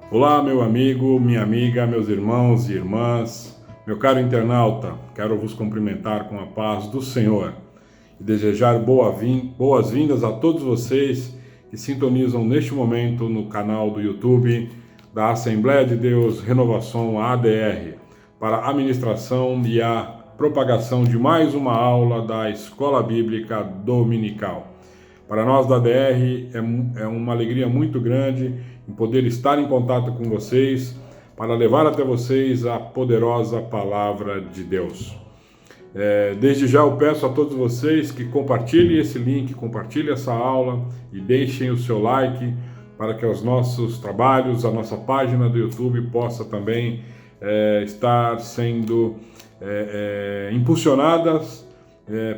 Olá, meu amigo, minha amiga, meus irmãos e irmãs, meu caro internauta, quero vos cumprimentar com a paz do Senhor e desejar boas-vindas a todos vocês que sintonizam neste momento no canal do YouTube da Assembleia de Deus Renovação ADR para a ministração e a propagação de mais uma aula da Escola Bíblica Dominical. Para nós da ADR é uma alegria muito grande em poder estar em contato com vocês para levar até vocês a poderosa palavra de Deus. Desde já eu peço a todos vocês que compartilhem esse link, compartilhem essa aula e deixem o seu like para que os nossos trabalhos, a nossa página do YouTube possa também estar sendo impulsionadas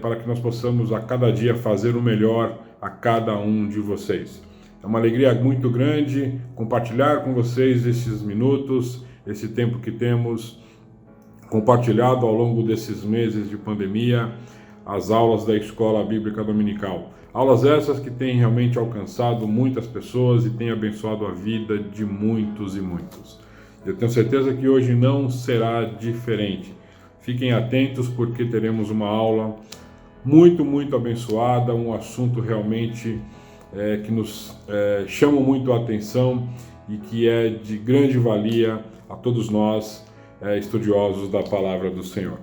para que nós possamos a cada dia fazer o melhor a cada um de vocês. É uma alegria muito grande compartilhar com vocês esses minutos, esse tempo que temos compartilhado ao longo desses meses de pandemia, as aulas da Escola Bíblica Dominical. Aulas essas que têm realmente alcançado muitas pessoas e têm abençoado a vida de muitos e muitos. Eu tenho certeza que hoje não será diferente. Fiquem atentos porque teremos uma aula muito abençoada, um assunto realmente que nos chama muito a atenção e que é de grande valia a todos nós estudiosos da palavra do Senhor.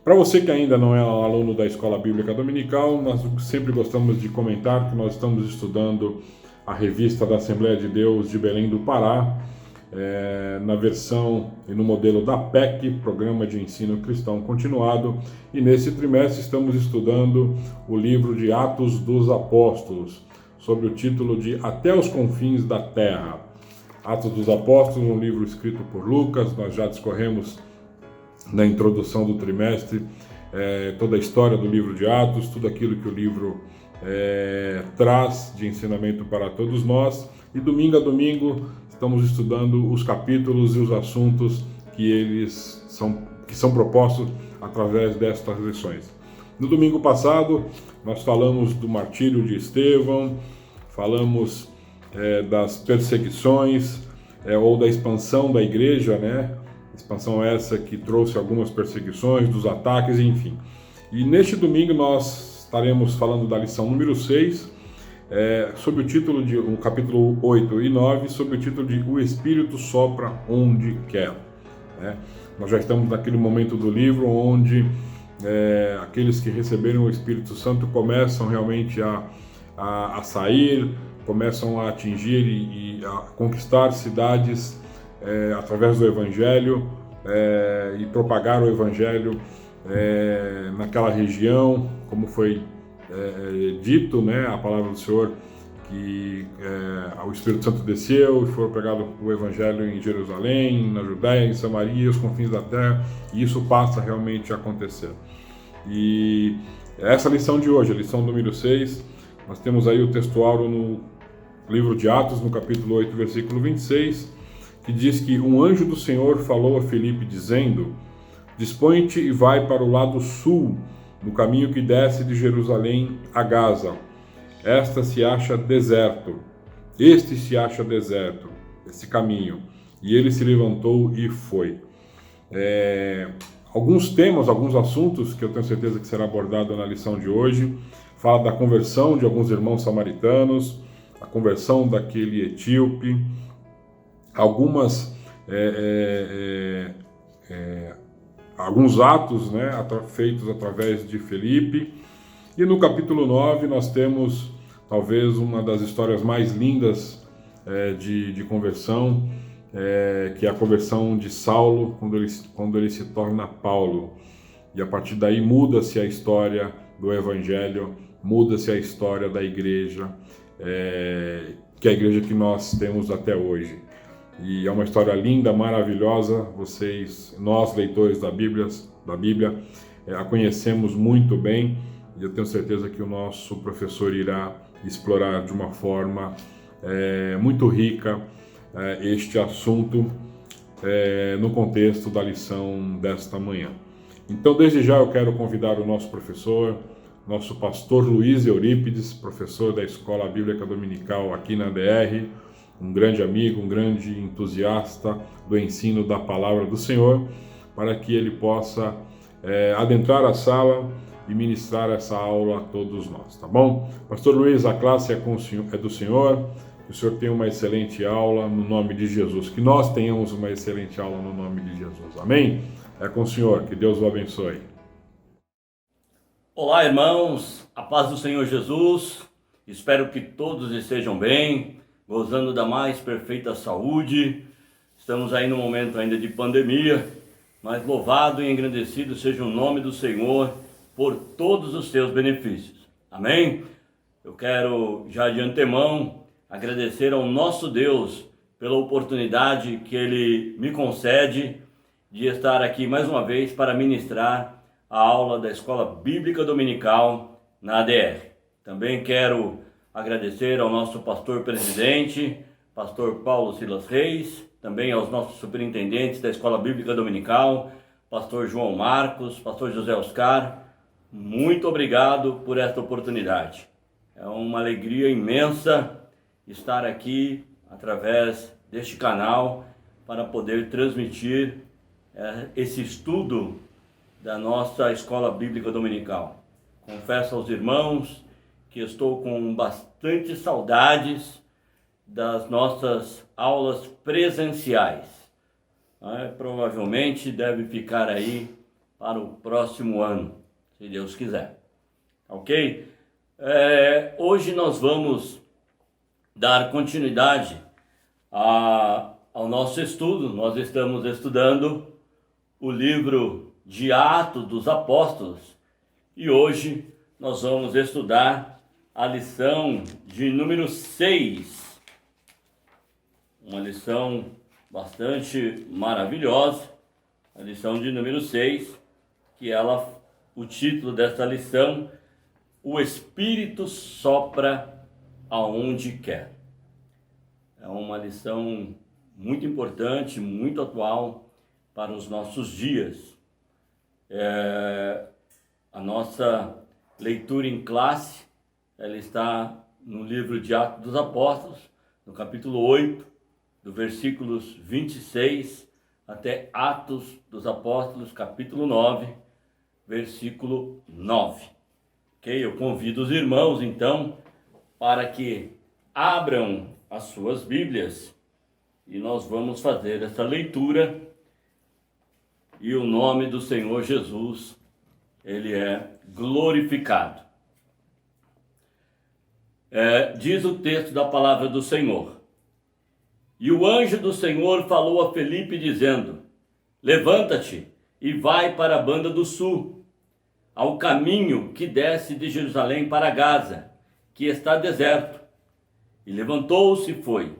Para você que ainda não é aluno da Escola Bíblica Dominical, nós sempre gostamos de comentar que nós estamos estudando a revista da Assembleia de Deus de Belém do Pará, na versão e no modelo da PEC, Programa de Ensino Cristão Continuado, e nesse trimestre estamos estudando o livro de Atos dos Apóstolos, sob o título de Até os Confins da Terra. Atos dos Apóstolos, um livro escrito por Lucas. Nós já discorremos na introdução do trimestre toda a história do livro de Atos, tudo aquilo que o livro traz de ensinamento para todos nós, e domingo a domingo estamos estudando os capítulos e os assuntos que são propostos através destas lições. No domingo passado, nós falamos do martírio de Estevão, falamos das perseguições ou da expansão da igreja, né? Expansão essa que trouxe algumas perseguições, dos ataques, enfim. E neste domingo nós estaremos falando da lição número 6, sob o título de um capítulo 8 e 9, sob o título de O Espírito Sopra Onde Quer. Nós já estamos naquele momento do livro onde aqueles que receberam o Espírito Santo começam realmente a sair, começam a atingir e a conquistar cidades através do Evangelho e propagar o Evangelho naquela região, como foi dito, né, a palavra do Senhor, que o Espírito Santo desceu e foi pregado o Evangelho em Jerusalém, na Judéia, em Samaria, os confins da terra, e isso passa realmente a acontecer. E essa lição de hoje, a lição número 6, nós temos aí o textuário no livro de Atos, no capítulo 8, versículo 26, que diz que um anjo do Senhor falou a Filipe dizendo: dispõe-te e vai para o lado sul, no caminho que desce de Jerusalém a Gaza. Este se acha deserto, esse caminho. E ele se levantou e foi. Alguns temas, alguns assuntos que eu tenho certeza que será abordado na lição de hoje. Fala da conversão de alguns irmãos samaritanos, a conversão daquele etíope, alguns atos, né, feitos através de Filipe. E no capítulo 9 nós temos talvez uma das histórias mais lindas de conversão, que é a conversão de Saulo quando ele se torna Paulo. E a partir daí muda-se a história do Evangelho, muda-se a história da igreja, que é a igreja que nós temos até hoje. E é uma história linda, maravilhosa. Nós leitores da Bíblia, a conhecemos muito bem, e eu tenho certeza que o nosso professor irá explorar de uma forma muito rica este assunto no contexto da lição desta manhã. Então, desde já eu quero convidar o nosso professor, nosso pastor Luiz Eurípides, professor da Escola Bíblica Dominical aqui na DR, um grande amigo, um grande entusiasta do ensino da palavra do Senhor, para que ele possa adentrar a sala e ministrar essa aula a todos nós, tá bom? Pastor Luiz, a classe é do Senhor, que o Senhor tenha uma excelente aula no nome de Jesus, que nós tenhamos uma excelente aula no nome de Jesus, amém? É com o Senhor, que Deus o abençoe. Olá, irmãos, a paz do Senhor Jesus, espero que todos estejam bem, gozando da mais perfeita saúde. Estamos aí no momento ainda de pandemia, mas louvado e engrandecido seja o nome do Senhor por todos os seus benefícios, amém? Eu quero já de antemão agradecer ao nosso Deus pela oportunidade que Ele me concede de estar aqui mais uma vez para ministrar a aula da Escola Bíblica Dominical na ADR. Também quero agradecer ao nosso pastor presidente, pastor Paulo Silas Reis, também aos nossos superintendentes da Escola Bíblica Dominical, pastor João Marcos, pastor José Oscar. Muito obrigado por esta oportunidade. É uma alegria imensa estar aqui através deste canal para poder transmitir esse estudo da nossa Escola Bíblica Dominical. Confesso aos irmãos que estou com bastante saudades das nossas aulas presenciais. Provavelmente deve ficar aí para o próximo ano, se Deus quiser. Ok? Hoje nós vamos dar continuidade ao nosso estudo. Nós estamos estudando o livro de Atos dos Apóstolos e hoje nós vamos estudar a lição de número 6, uma lição bastante maravilhosa, a lição de número 6, que o título desta lição, O Espírito Sopra Aonde Quer. É uma lição muito importante, muito atual para os nossos dias. A nossa leitura em classe, ela está no livro de Atos dos Apóstolos, no capítulo 8, do versículos 26 até Atos dos Apóstolos, capítulo 9, versículo 9. Ok? Eu convido os irmãos, então, para que abram as suas Bíblias e nós vamos fazer essa leitura. E o nome do Senhor Jesus, Ele é glorificado. Diz o texto da palavra do Senhor. E o anjo do Senhor falou a Felipe dizendo: levanta-te e vai para a banda do sul, ao caminho que desce de Jerusalém para Gaza, que está deserto. E levantou-se e foi.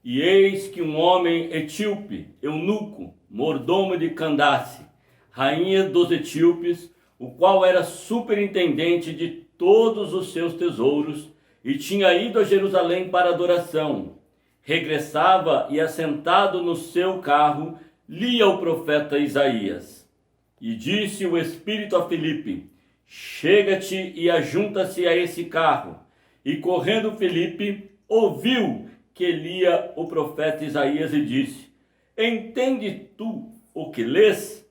E eis que um homem etíope, eunuco, mordomo de Candace, rainha dos etíopes, o qual era superintendente de todos os seus tesouros, e tinha ido a Jerusalém para adoração, regressava e, assentado no seu carro, lia o profeta Isaías. E disse o Espírito a Filipe: chega-te e ajunta-se a esse carro. E correndo Filipe, ouviu que lia o profeta Isaías e disse: entende tu o que lês?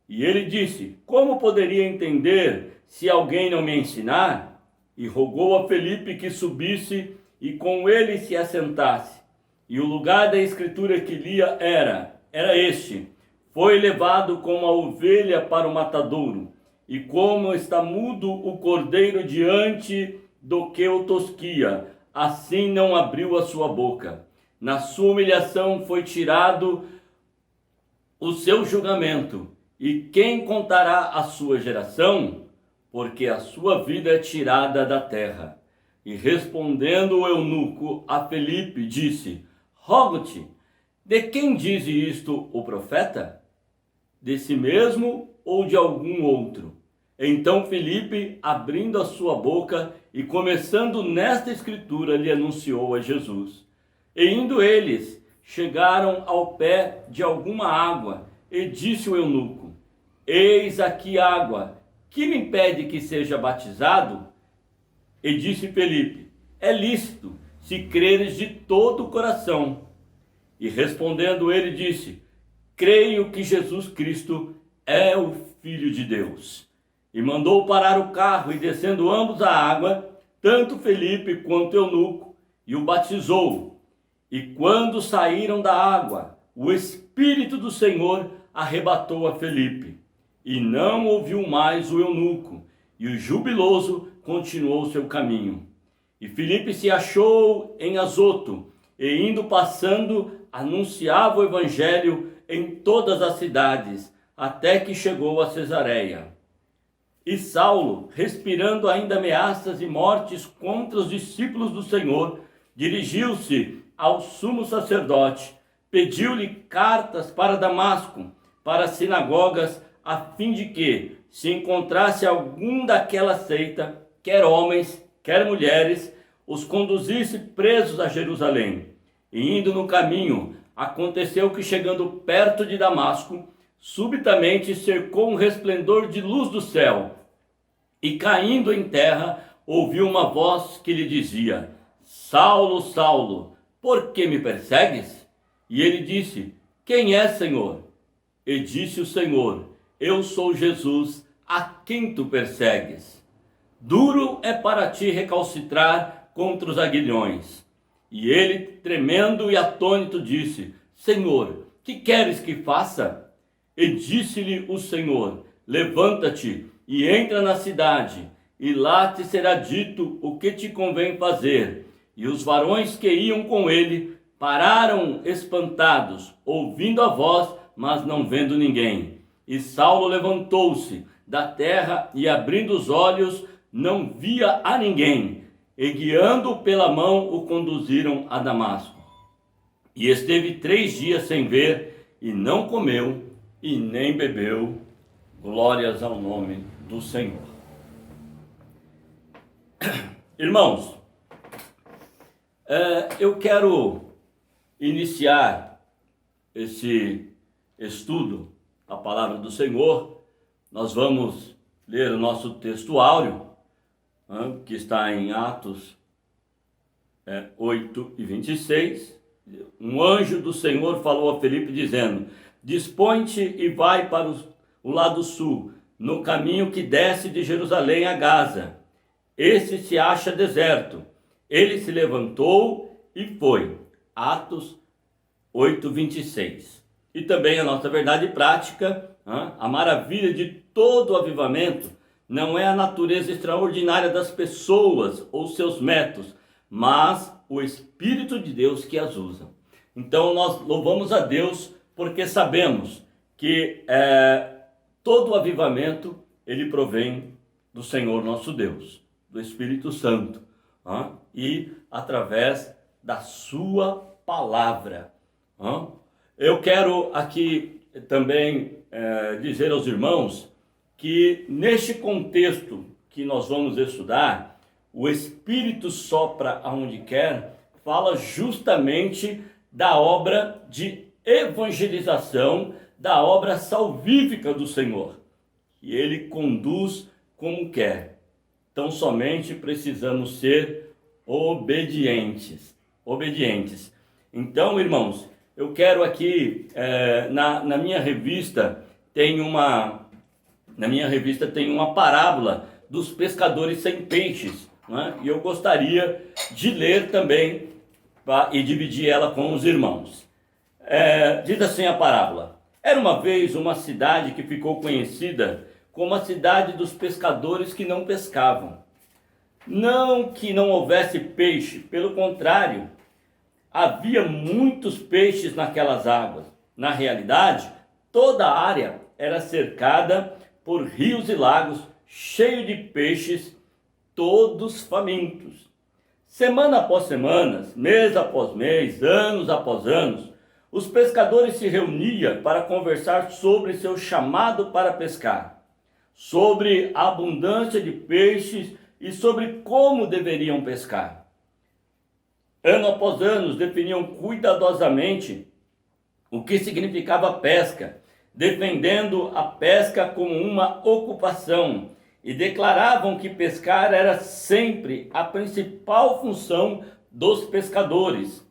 E ele disse: como poderia entender se alguém não me ensinar? E rogou a Felipe que subisse e com ele se assentasse. E o lugar da escritura que lia era este: foi levado como a ovelha para o matadouro, e como está mudo o cordeiro diante do que o tosquia, assim não abriu a sua boca. Na sua humilhação foi tirado o seu julgamento. E quem contará a sua geração? Porque a sua vida é tirada da terra. E respondendo o eunuco a Felipe, disse: rogo-te, de quem diz isto o profeta? De si mesmo ou de algum outro? Então Felipe, abrindo a sua boca e começando nesta escritura, lhe anunciou a Jesus. E indo eles, chegaram ao pé de alguma água, e disse o eunuco: eis aqui água, que me impede que seja batizado? E disse Felipe: é lícito se creres de todo o coração. E respondendo ele disse: creio que Jesus Cristo é o Filho de Deus. E mandou parar o carro, e descendo ambos a água, tanto Felipe quanto Eunuco, e o batizou. E quando saíram da água, o Espírito do Senhor arrebatou a Felipe, e não ouviu mais o eunuco, e o jubiloso continuou seu caminho. E Felipe se achou em Azoto, e indo passando, anunciava o evangelho em todas as cidades, até que chegou a Cesareia. E Saulo, respirando ainda ameaças e mortes contra os discípulos do Senhor, dirigiu-se ao sumo sacerdote, pediu-lhe cartas para Damasco, para as sinagogas, a fim de que, se encontrasse algum daquela seita, quer homens, quer mulheres, os conduzisse presos a Jerusalém. E indo no caminho, aconteceu que, chegando perto de Damasco, subitamente cercou um resplendor de luz do céu, e caindo em terra, ouviu uma voz que lhe dizia: Saulo, Saulo, por que me persegues? E ele disse: quem é, Senhor? E disse o Senhor: eu sou Jesus, a quem tu persegues. Duro é para ti recalcitrar contra os aguilhões. E ele, tremendo e atônito, disse: Senhor, que queres que faça? E disse-lhe o Senhor: levanta-te e entra na cidade, e lá te será dito o que te convém fazer. E os varões que iam com ele pararam espantados, ouvindo a voz, mas não vendo ninguém. E Saulo levantou-se da terra e, abrindo os olhos, não via a ninguém. E guiando-o pela mão, o conduziram a Damasco. E esteve 3 dias sem ver, e não comeu, e nem bebeu. Glórias ao nome do Senhor. Irmãos, eu quero iniciar esse estudo da palavra do Senhor. Nós vamos ler o nosso texto áureo, que está em Atos 8:26. Um anjo do Senhor falou a Felipe dizendo: dispõe-te e vai para o lado sul, no caminho que desce de Jerusalém a Gaza. Esse se acha deserto. Ele se levantou e foi. Atos 8:26. E também a nossa verdade prática, a maravilha de todo o avivamento não é a natureza extraordinária das pessoas ou seus métodos, mas o Espírito de Deus que as usa. Então nós louvamos a Deus porque sabemos que todo o avivamento ele provém do Senhor nosso Deus, do Espírito Santo, e através da sua palavra. Eu quero aqui também dizer aos irmãos que neste contexto que nós vamos estudar, o Espírito sopra aonde quer, fala justamente da obra de evangelização, da obra salvífica do Senhor. E ele conduz como quer. Então somente precisamos ser obedientes. Então, irmãos, eu quero aqui, na minha revista tem uma parábola dos pescadores sem peixes, e eu gostaria de ler também e dividir ela com os irmãos. Diz assim a parábola: era uma vez uma cidade que ficou conhecida como a cidade dos pescadores que não pescavam. Não que não houvesse peixe, pelo contrário, havia muitos peixes naquelas águas. Na realidade, toda a área era cercada por rios e lagos, cheios de peixes, todos famintos. Semana após semana, mês após mês, anos após anos, os pescadores se reuniam para conversar sobre seu chamado para pescar, sobre a abundância de peixes e sobre como deveriam pescar. Ano após ano, definiam cuidadosamente o que significava pesca, defendendo a pesca como uma ocupação, e declaravam que pescar era sempre a principal função dos pescadores.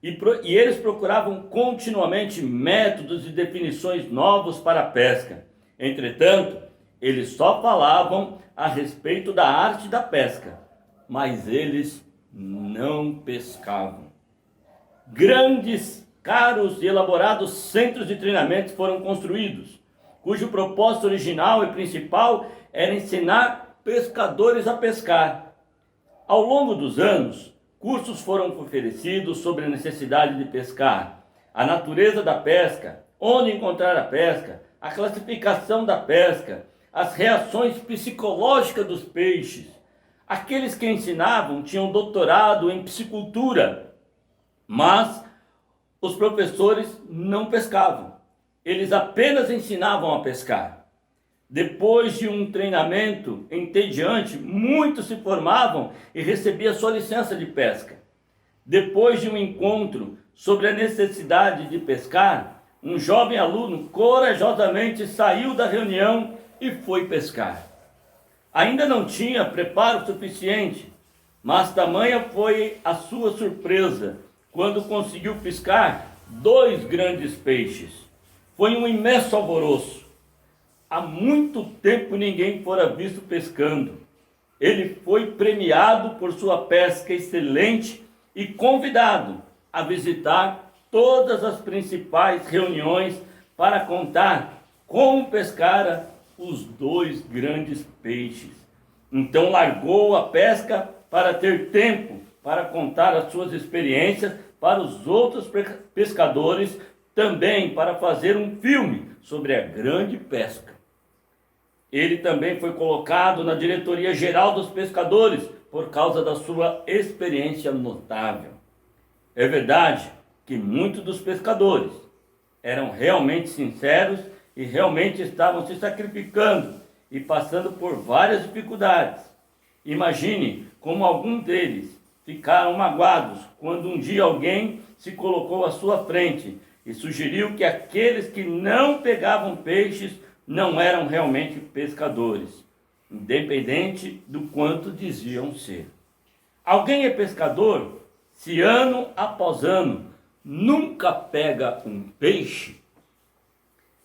E eles procuravam continuamente métodos e definições novos para a pesca. Entretanto, eles só falavam a respeito da arte da pesca, mas eles não pescavam. Grandes, caros e elaborados centros de treinamento foram construídos, cujo propósito original e principal era ensinar pescadores a pescar. Ao longo dos anos, cursos foram oferecidos sobre a necessidade de pescar, a natureza da pesca, onde encontrar a pesca, a classificação da pesca, as reações psicológicas dos peixes. Aqueles que ensinavam tinham doutorado em piscicultura, mas os professores não pescavam. Eles apenas ensinavam a pescar. Depois de um treinamento entediante, muitos se formavam e recebiam sua licença de pesca. Depois de um encontro sobre a necessidade de pescar, um jovem aluno corajosamente saiu da reunião e foi pescar. Ainda não tinha preparo suficiente, mas tamanha foi a sua surpresa quando conseguiu pescar 2 grandes peixes. Foi um imenso alvoroço. Há muito tempo ninguém fora visto pescando. Ele foi premiado por sua pesca excelente e convidado a visitar todas as principais reuniões para contar como pescara os 2 grandes peixes. Então largou a pesca para ter tempo para contar as suas experiências para os outros pescadores, também para fazer um filme sobre a grande pesca. Ele também foi colocado na diretoria geral dos pescadores por causa da sua experiência notável. É verdade que muitos dos pescadores eram realmente sinceros e realmente estavam se sacrificando e passando por várias dificuldades. Imagine como alguns deles ficaram magoados quando um dia alguém se colocou à sua frente e sugeriu que aqueles que não pegavam peixes não eram realmente pescadores, independente do quanto diziam ser. Alguém é pescador se ano após ano nunca pega um peixe?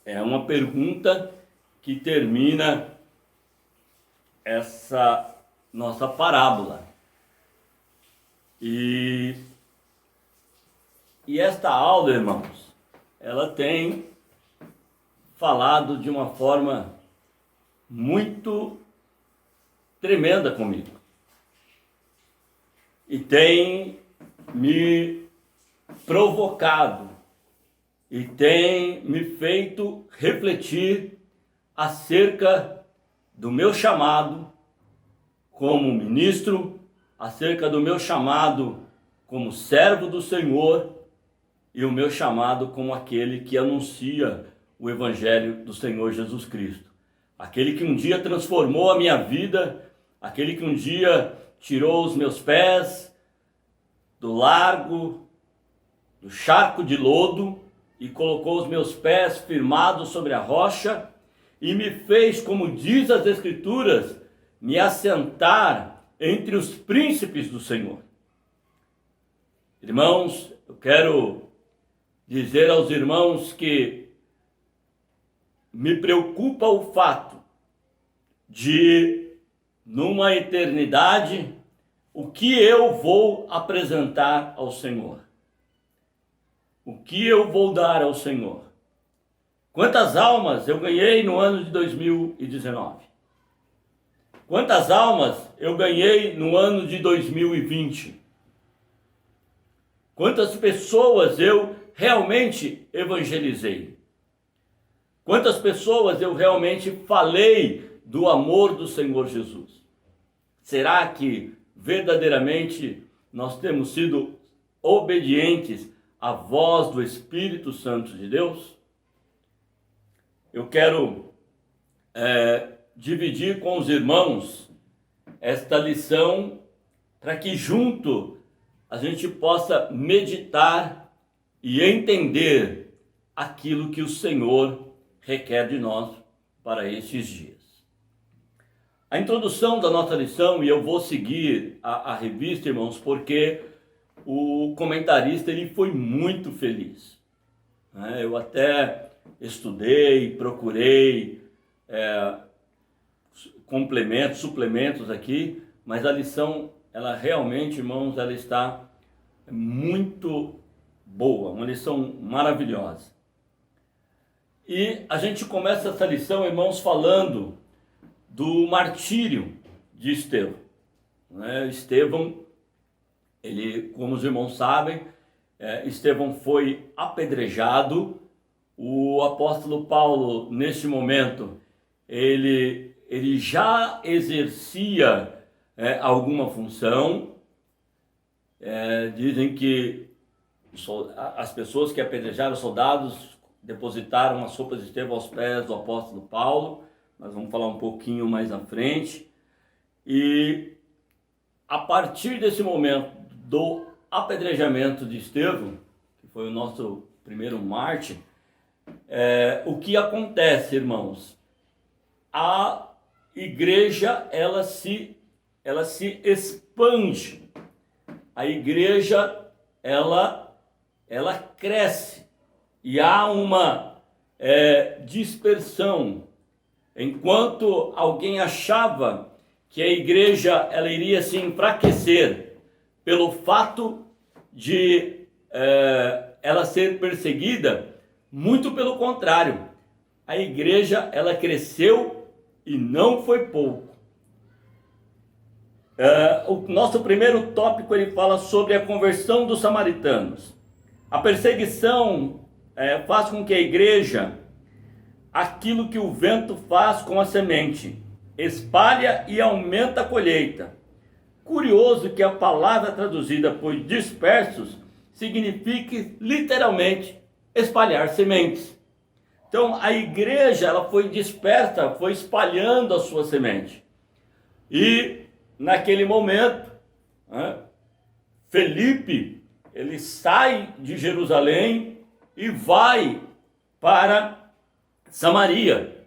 É uma pergunta que termina essa nossa parábola. E esta aula, irmãos, ela tem falado de uma forma muito tremenda comigo. E tem me provocado e tem me feito refletir acerca do meu chamado como ministro, acerca do meu chamado como servo do Senhor e o meu chamado como aquele que anuncia o Evangelho do Senhor Jesus Cristo. Aquele que um dia transformou a minha vida, aquele que um dia tirou os meus pés do largo, do charco de lodo e colocou os meus pés firmados sobre a rocha e me fez, como diz as Escrituras, me assentar entre os príncipes do Senhor. Irmãos, eu quero dizer aos irmãos que me preocupa o fato de, numa eternidade, o que eu vou apresentar ao Senhor. O que eu vou dar ao Senhor. Quantas almas eu ganhei no ano de 2019? Quantas almas eu ganhei no ano de 2020? Quantas pessoas eu realmente evangelizei? Quantas pessoas eu realmente falei do amor do Senhor Jesus? Será que verdadeiramente nós temos sido obedientes à voz do Espírito Santo de Deus? Eu quero dividir com os irmãos esta lição para que junto a gente possa meditar e entender aquilo que o Senhor requer de nós para esses dias. A introdução da nossa lição, e eu vou seguir a revista, irmãos, porque o comentarista ele foi muito feliz. Eu até estudei, procurei complementos, suplementos aqui, mas a lição, ela realmente, irmãos, ela está muito boa, uma lição maravilhosa. E a gente começa essa lição, irmãos, falando do martírio de Estevão. Estevão, ele, como os irmãos sabem, Estevão foi apedrejado. O apóstolo Paulo, neste momento, ele já exercia alguma função. Dizem que as pessoas que apedrejaram, os soldados, depositaram as roupas de Estevão aos pés do apóstolo Paulo. Nós vamos falar um pouquinho mais à frente. E a partir desse momento do apedrejamento de Estevão, que foi o nosso primeiro mártir, o que acontece, irmãos? A igreja, ela se expande. A igreja, ela cresce. E há uma dispersão. Enquanto alguém achava que a igreja ela iria se enfraquecer pelo fato de ela ser perseguida, muito pelo contrário. A igreja ela cresceu e não foi pouco. O nosso primeiro tópico ele fala sobre a conversão dos samaritanos. A perseguição faz com que a igreja, aquilo que o vento faz com a semente, espalha e aumenta a colheita. Curioso que a palavra traduzida por dispersos signifique literalmente espalhar sementes. Então a igreja ela foi dispersa, foi espalhando a sua semente. E naquele momento, Felipe, ele sai de Jerusalém e vai para Samaria.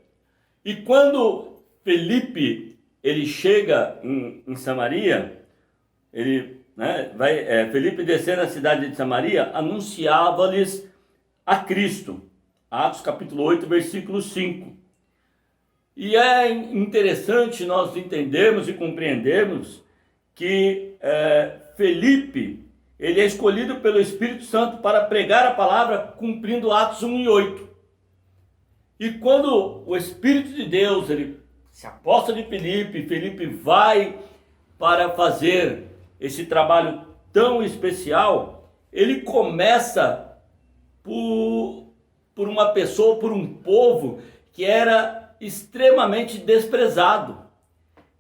E quando Felipe ele chega em Samaria, Felipe descendo na cidade de Samaria, anunciava-lhes a Cristo. Atos capítulo 8, versículo 5. E é interessante nós entendermos e compreendermos que Felipe, ele é escolhido pelo Espírito Santo para pregar a palavra, cumprindo Atos 1 e 8. E quando o Espírito de Deus, ele se aposta de Felipe, Felipe vai para fazer esse trabalho tão especial, ele começa por uma pessoa, por um povo que era extremamente desprezado.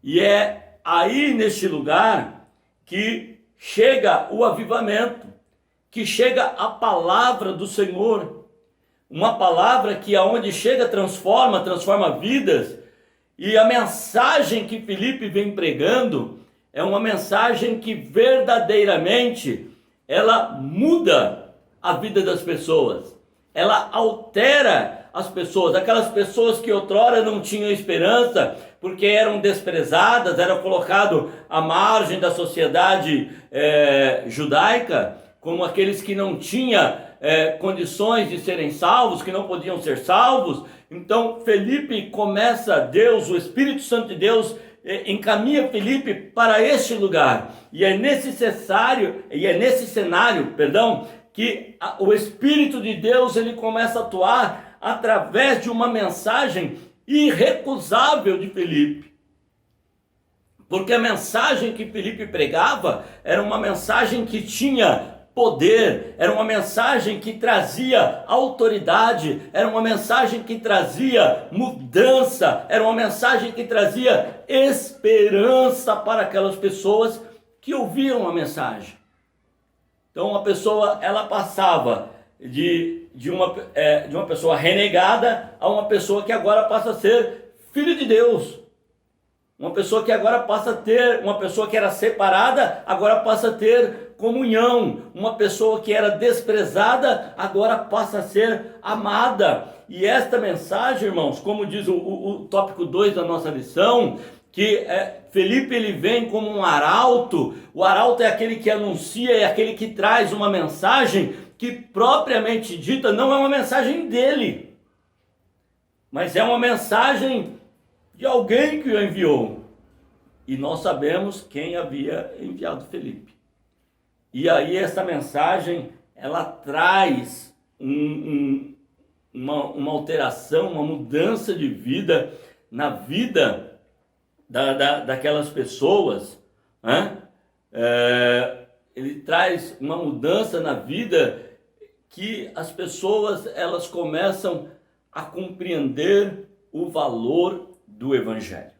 E é aí neste lugar que chega o avivamento, que chega a palavra do Senhor, uma palavra que aonde chega transforma vidas. E a mensagem que Felipe vem pregando é uma mensagem que verdadeiramente ela muda a vida das pessoas, ela altera as pessoas, aquelas pessoas que outrora não tinham esperança, porque eram desprezadas, eram colocadas à margem da sociedade judaica, como aqueles que não tinham condições de serem salvos, que não podiam ser salvos. Então Felipe começa, Deus, o Espírito Santo de Deus, encaminha Felipe para este lugar. E é nesse cenário, que o Espírito de Deus ele começa a atuar através de uma mensagem irrecusável de Felipe. Porque a mensagem que Felipe pregava era uma mensagem que tinha poder, era uma mensagem que trazia autoridade, era uma mensagem que trazia mudança, era uma mensagem que trazia esperança para aquelas pessoas que ouviram a mensagem. Então a pessoa, ela passava de uma pessoa renegada a uma pessoa que agora passa a ser filho de Deus. Uma pessoa que agora passa a ter, uma pessoa que era separada, agora passa a ter comunhão. Uma pessoa que era desprezada, agora passa a ser amada. E esta mensagem, irmãos, como diz o tópico 2 da nossa lição, Felipe ele vem como um arauto. O arauto é aquele que anuncia, é aquele que traz uma mensagem que propriamente dita não é uma mensagem dele, mas é uma mensagem de alguém que o enviou. E nós sabemos quem havia enviado Felipe. E aí essa mensagem, ela traz uma alteração, uma mudança de vida na vida daquelas pessoas, né? Ele traz uma mudança na vida que as pessoas elas começam a compreender o valor do Evangelho.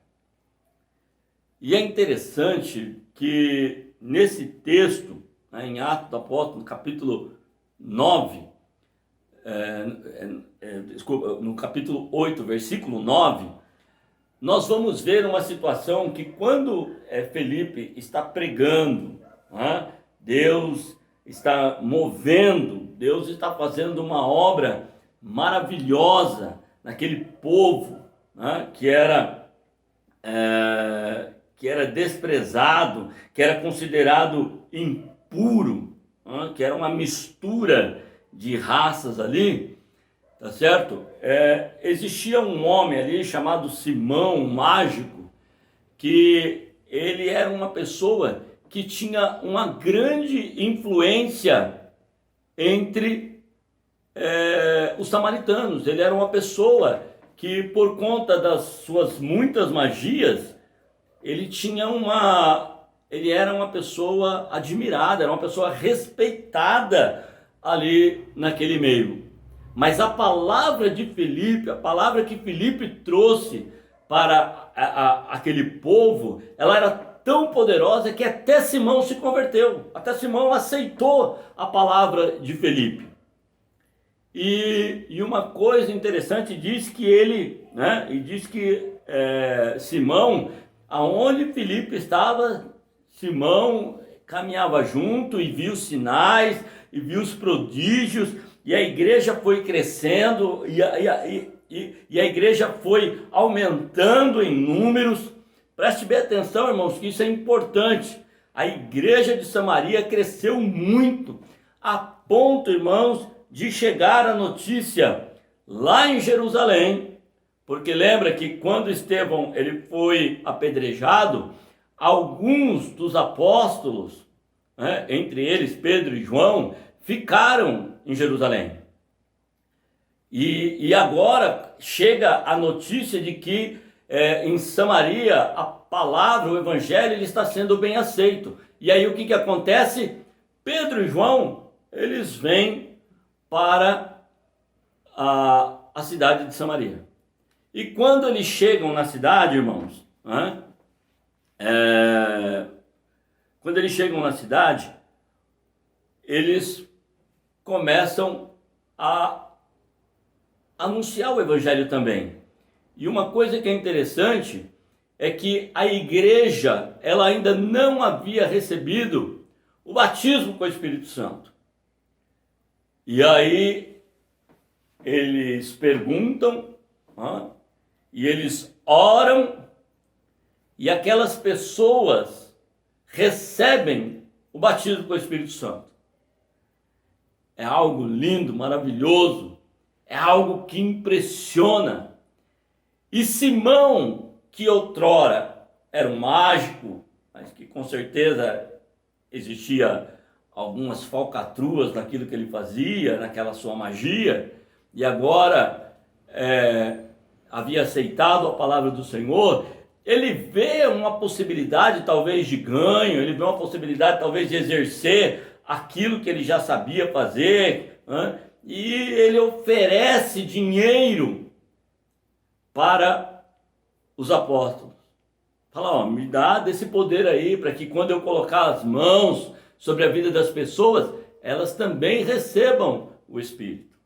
E é interessante que nesse texto, né, em Atos do Apóstolo, no capítulo 9, no capítulo 8, versículo 9, nós vamos ver uma situação que quando Felipe está pregando, né, Deus está movendo, Deus está fazendo uma obra maravilhosa naquele povo, né, que era desprezado, que era considerado impuro, né, que era uma mistura de raças ali, tá certo? Existia um homem ali chamado Simão, um mágico, que ele era uma pessoa que tinha uma grande influência entre os samaritanos. Ele era uma pessoa que, por conta das suas muitas magias, ele era uma pessoa admirada, era uma pessoa respeitada ali naquele meio. Mas a palavra de Felipe, a palavra que Felipe trouxe para aquele povo, ela era tão poderosa que até Simão se converteu, até Simão aceitou a palavra de Felipe. E uma coisa interessante diz que Simão, aonde Felipe estava, Simão caminhava junto e viu sinais, e viu os prodígios, e a igreja foi crescendo, e a igreja foi aumentando em números. Preste bem atenção, irmãos, que isso é importante. A igreja de Samaria cresceu muito, a ponto, irmãos, de chegar a notícia lá em Jerusalém, porque lembra que quando Estevão ele foi apedrejado, alguns dos apóstolos, né, entre eles Pedro e João, ficaram em Jerusalém. E agora chega a notícia de que em Samaria a palavra, o evangelho, ele está sendo bem aceito. E aí o que acontece? Pedro e João, eles vêm para a cidade de Samaria. E quando eles chegam na cidade, irmãos, né, quando eles chegam na cidade, eles começam a anunciar o evangelho também. E uma coisa que é interessante é que a igreja, ela ainda não havia recebido o batismo com o Espírito Santo. E aí eles perguntam, e eles oram, e aquelas pessoas recebem o batismo com o Espírito Santo. É algo lindo, maravilhoso, é algo que impressiona. E Simão, que outrora era um mágico, mas que com certeza existia algumas falcatruas naquilo que ele fazia, naquela sua magia, e agora havia aceitado a palavra do Senhor, ele vê uma possibilidade talvez de ganho, ele vê uma possibilidade talvez de exercer aquilo que ele já sabia fazer, né? E ele oferece dinheiro para os apóstolos. Fala, me dá desse poder aí, para que quando eu colocar as mãos sobre a vida das pessoas, elas também recebam o Espírito.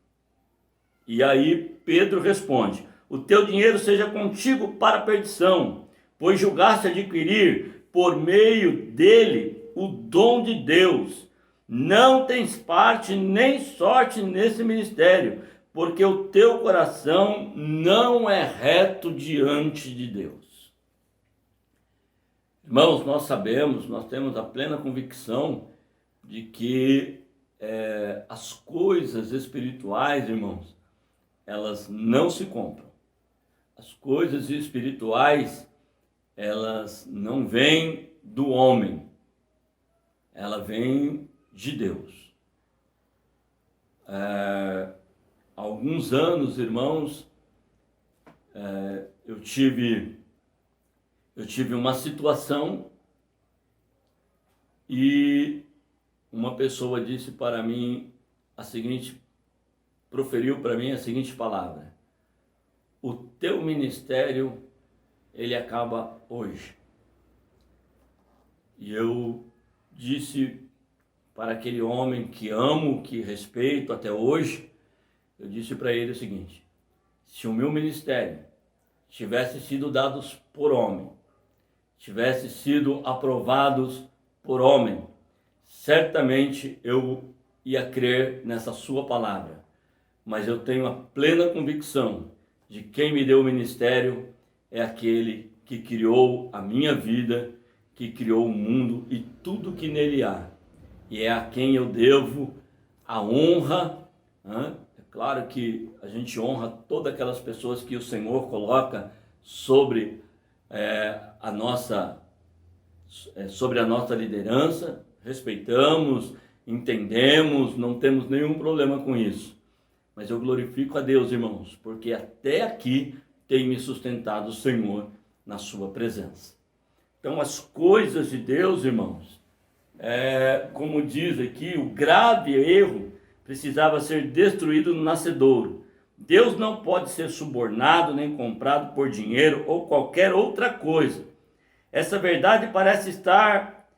E aí Pedro responde: o teu dinheiro seja contigo para a perdição, pois julgaste adquirir por meio dele o dom de Deus. Não tens parte nem sorte nesse ministério, porque o teu coração não é reto diante de Deus. Irmãos, nós sabemos, nós temos a plena convicção de que as coisas espirituais, irmãos, elas não se compram. As coisas espirituais, elas não vêm do homem, ela vem de Deus. Há alguns anos, irmãos, eu tive uma situação e uma pessoa disse para mim proferiu para mim a seguinte palavra: o teu ministério, ele acaba hoje. E eu disse para aquele homem que amo, que respeito até hoje, eu disse para ele o seguinte: se o meu ministério tivesse sido dado por homem, tivesse sido aprovados por homem, certamente eu ia crer nessa sua palavra. Mas eu tenho a plena convicção de quem me deu o ministério é aquele que criou a minha vida, que criou o mundo e tudo que nele há. E é a quem eu devo a honra. É claro que a gente honra todas aquelas pessoas que o Senhor coloca sobre a nossa liderança, respeitamos, entendemos, não temos nenhum problema com isso. Mas eu glorifico a Deus, irmãos, porque até aqui tem me sustentado o Senhor na sua presença. Então as coisas de Deus, irmãos, como diz aqui, o grave erro precisava ser destruído no nascedouro. Deus não pode ser subornado nem comprado por dinheiro ou qualquer outra coisa. Essa verdade parece estar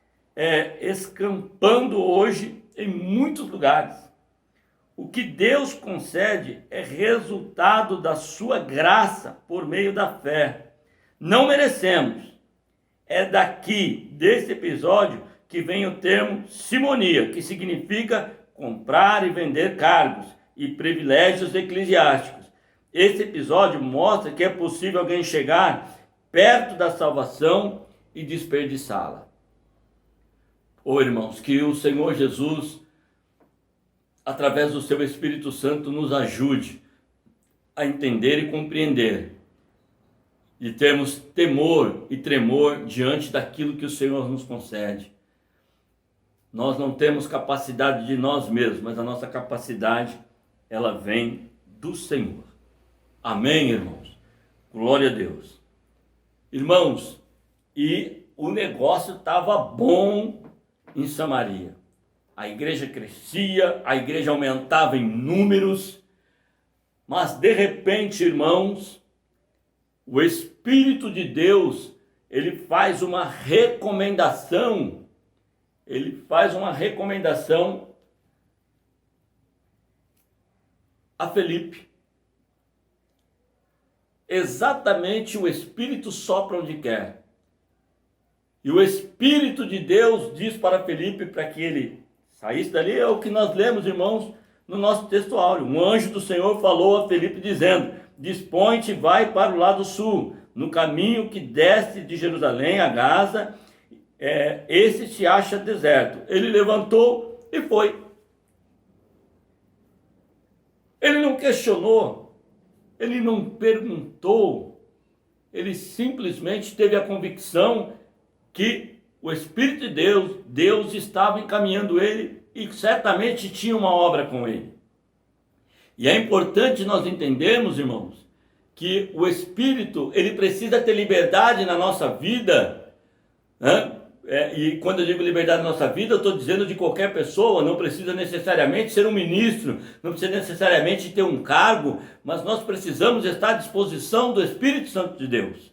escampando hoje em muitos lugares. O que Deus concede é resultado da sua graça por meio da fé. Não merecemos. É daqui, desse episódio, que vem o termo simonia, que significa comprar e vender cargos e privilégios eclesiásticos. Esse episódio mostra que é possível alguém chegar perto da salvação e desperdiçá-la. Irmãos, que o Senhor Jesus, através do seu Espírito Santo, nos ajude a entender e compreender, e termos temor e tremor diante daquilo que o Senhor nos concede. Nós não temos capacidade de nós mesmos, mas a nossa capacidade, ela vem do Senhor. Amém, irmãos? Glória a Deus. Irmãos, e o negócio estava bom em Samaria. A igreja crescia, a igreja aumentava em números, mas de repente, irmãos, o Espírito de Deus, ele faz uma recomendação a Felipe. Exatamente, o Espírito sopra onde quer. E o Espírito de Deus diz para Felipe para que ele saísse dali. É o que nós lemos, irmãos, no nosso texto áureo. Um anjo do Senhor falou a Felipe dizendo: dispõe-te e vai para o lado sul, no caminho que desce de Jerusalém a Gaza, esse se acha deserto. Ele levantou e foi. Ele não questionou, ele não perguntou, ele simplesmente teve a convicção que o Espírito de Deus estava encaminhando ele e certamente tinha uma obra com ele. E é importante nós entendermos, irmãos, que o Espírito, ele precisa ter liberdade na nossa vida, né? E quando eu digo liberdade na nossa vida, eu estou dizendo de qualquer pessoa. Não precisa necessariamente ser um ministro, não precisa necessariamente ter um cargo, mas nós precisamos estar à disposição do Espírito Santo de Deus.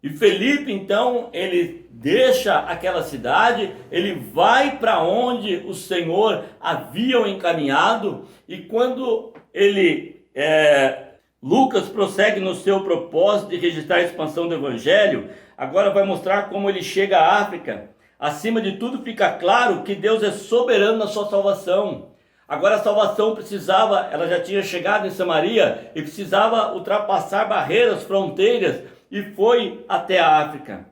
E Felipe, então, ele deixa aquela cidade, ele vai para onde o Senhor havia encaminhado, e quando Lucas prossegue no seu propósito de registrar a expansão do Evangelho, agora vai mostrar como ele chega à África. Acima de tudo, fica claro que Deus é soberano na sua salvação. Agora a salvação ela já tinha chegado em Samaria e precisava ultrapassar barreiras, fronteiras, e foi até a África.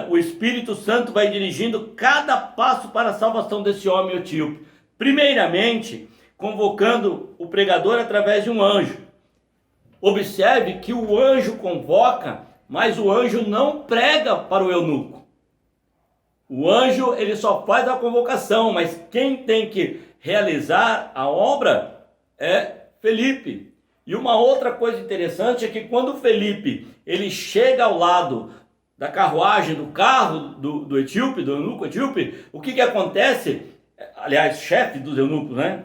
O Espírito Santo vai dirigindo cada passo para a salvação desse homem etíope. Primeiramente, convocando o pregador através de um anjo. Observe que o anjo convoca, mas o anjo não prega para o eunuco. O anjo, ele só faz a convocação, mas quem tem que realizar a obra é Felipe. E uma outra coisa interessante é que quando Felipe, ele chega ao lado da carruagem, do carro do etíope, do eunuco etíope, o que acontece? Aliás, chefe dos eunucos, né?